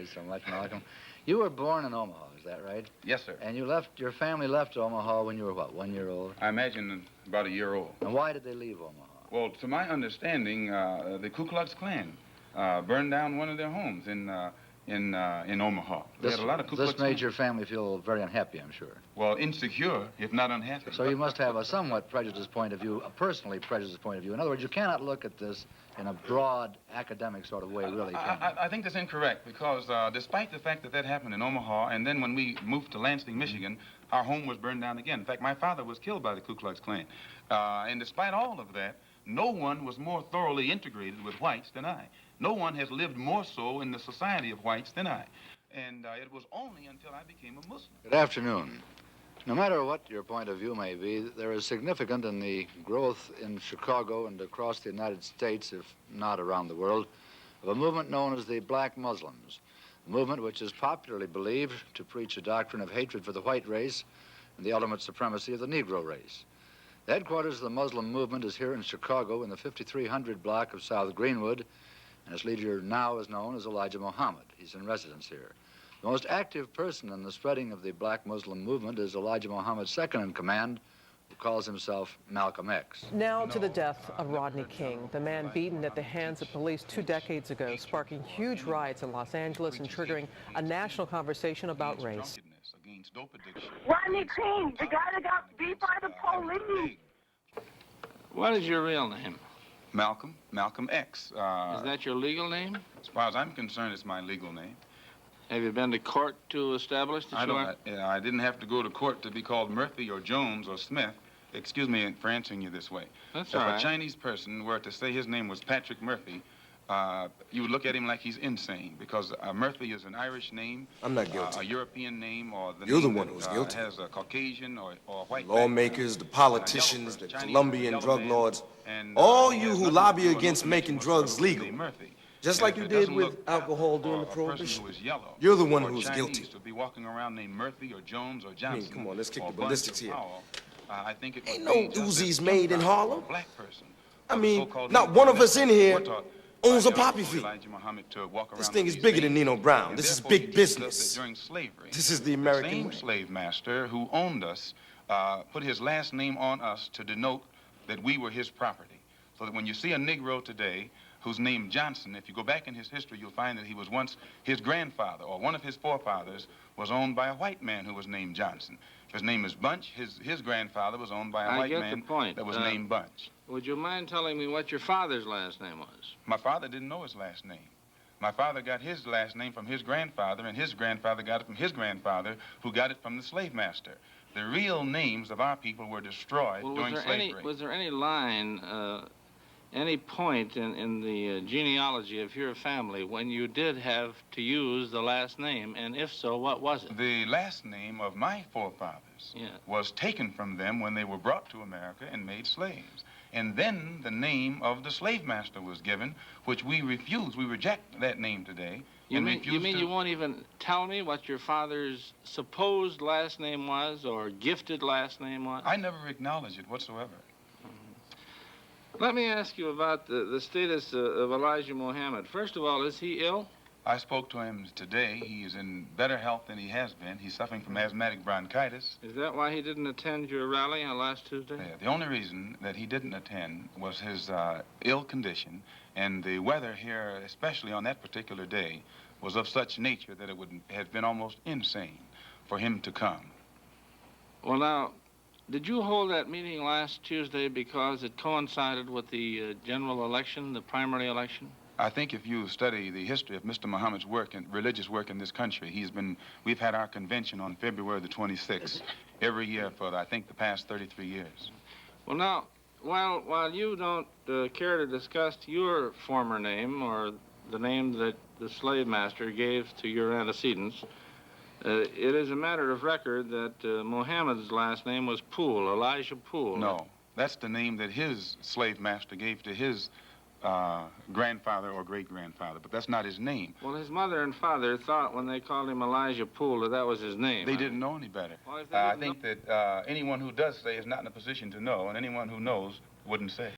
worry so much, Malcolm. You were born in Omaha, is that right? Yes, sir. And your family left Omaha when you were, what, 1 year old? I imagine about a year old. And why did they leave Omaha? Well, to my understanding, the Ku Klux Klan burned down one of their homes in Omaha. They had a lot of Ku Klux This made Klan. your family feel very unhappy, I'm sure. Well, insecure, if not unhappy. So you must have a somewhat prejudiced point of view, a personally prejudiced point of view. In other words, you cannot look at this in a broad, academic sort of way, really, can you? I think that's incorrect, because despite the fact that that happened in Omaha, and then when we moved to Lansing, Michigan, our home was burned down again. In fact, my father was killed by the Ku Klux Klan. And despite all of that, no one was more thoroughly integrated with whites than I. No one has lived more so in the society of whites than I. And it was only until I became a Muslim. Good afternoon. No matter what your point of view may be, there is significant in the growth in Chicago and across the United States, if not around the world, of a movement known as the Black Muslims, a movement which is popularly believed to preach a doctrine of hatred for the white race and the ultimate supremacy of the Negro race. The headquarters of the Muslim movement is here in Chicago in the 5300 block of South Greenwood, and its leader now is known as Elijah Muhammad. He's in residence here. The most active person in the spreading of the Black Muslim movement is Elijah Muhammad's second-in-command, who calls himself Malcolm X. Now to the death of Rodney King, the man beaten at the hands of police 2 decades ago, sparking huge riots in Los Angeles and triggering a national conversation about race. Rodney King, the guy that got beat by the police. What is your real name? Malcolm X. Is that your legal name? As far as I'm concerned, it's my legal name. Have you been to court to establish that you are? I didn't have to go to court to be called Murphy or Jones or Smith. Excuse me for answering you this way. That's if all right. a Chinese person were to say his name was Patrick Murphy, you would look at him like he's insane, because Murphy is an Irish name. I'm not guilty. A European name, or You're the name one that, who's guilty. has a Caucasian or white Lawmakers, the politicians, the Chinese Colombian yellow drug man, lords, and, all you has who nothing lobby to do against with making drugs legal, Murphy. just And like if you it did doesn't with look alcohol during the for a person Prohibition. who is yellow, You're the one or who's Chinese guilty. to be walking around named Murphy or Jones or I Johnson. mean, come on, let's kick or the Bunch ballistics or here. Powell, I think it Ain't would be no just as Uzis made in proper Harlem. for a black person, I or mean, so-called not one of us in here we're taught owns a by poppy Honorable field. Elijah Muhammad to walk This around thing with is these bigger than things. Nino Brown. And This is therefore, big he teaches us business. that during slavery, This is the American same way. slave master who owned us put his last name on us to denote that we were his property. So that when you see a Negro today who's named Johnson, if you go back in his history, you'll find that he was once his grandfather, or one of his forefathers was owned by a white man who was named Johnson. If his name is Bunch, his grandfather was owned by a white man that was named Bunch. Would you mind telling me what your father's last name was? My father didn't know his last name. My father got his last name from his grandfather, and his grandfather got it from his grandfather, who got it from the slave master. The real names of our people were destroyed during slavery. Was there any line, any point in the genealogy of your family when you did have to use the last name, and if so, what was it? The last name of my forefathers was taken from them when they were brought to America and made slaves. And then the name of the slave master was given, which we refuse. We reject that name today. You mean you won't even tell me what your father's supposed last name was or gifted last name was? I never acknowledge it whatsoever. Let me ask you about the status of Elijah Muhammad. First of all, is he ill? I spoke to him today. He is in better health than he has been. He's suffering from asthmatic bronchitis. Is that why he didn't attend your rally on last Tuesday? Yeah, the only reason that he didn't attend was his ill condition, and the weather here, especially on that particular day, was of such nature that it would have been almost insane for him to come. Well, now, did you hold that meeting last Tuesday because it coincided with the general election, the primary election? I think if you study the history of Mr. Muhammad's work and religious work in this country, we've had our convention on February the 26th every year for, I think, the past 33 years. Well, now, while you don't care to discuss your former name or the name that the slave master gave to your antecedents, it is a matter of record that Muhammad's last name was Poole, Elijah Poole. No, that's the name that his slave master gave to his grandfather or great-grandfather, but that's not his name. Well, his mother and father thought when they called him Elijah Poole that that was his name. They didn't know any better. Well, I think that anyone who does say is not in a position to know, and anyone who knows wouldn't say.